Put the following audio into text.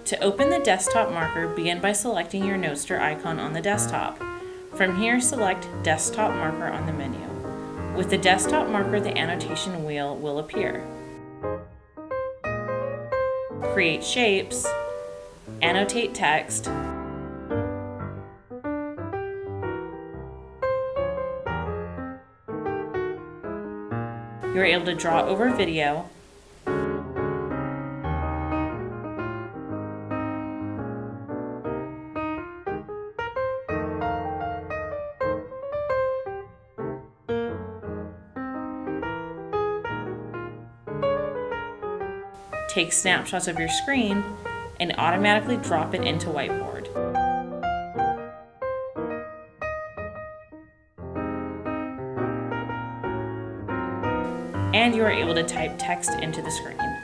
To open the desktop marker, begin by selecting your KnoteSter icon on the desktop. From here, select Desktop Marker on the menu. With the desktop marker, the annotation wheel will appear. Create shapes, annotate text, you are able to draw over video, take snapshots of your screen, and automatically drop it into Whiteboard. And you are able to type text into the screen.